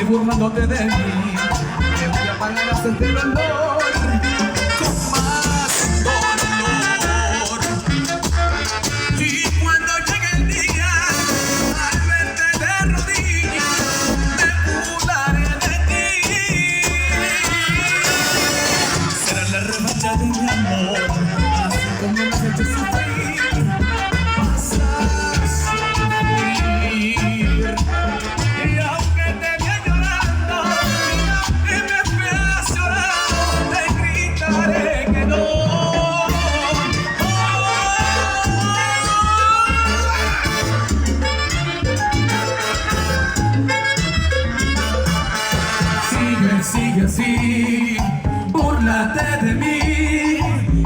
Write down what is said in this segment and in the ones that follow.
burlándote de mí, que voy a pagar hasta este dolor con más dolor. Y cuando llegue el día, al verte de rodillas, me burlaré de ti. Será la revancha de mi amor, así como me has hecho sufrir, vas a sufrir. Y aunque te vea llorando, y aunque me veas llorando, te gritaré que no. Sigue así, búrlate de mí.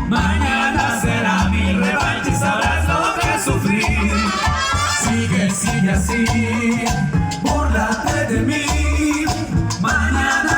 Mañana será mi revancha y sabrás lo que sufrí. Sigue así.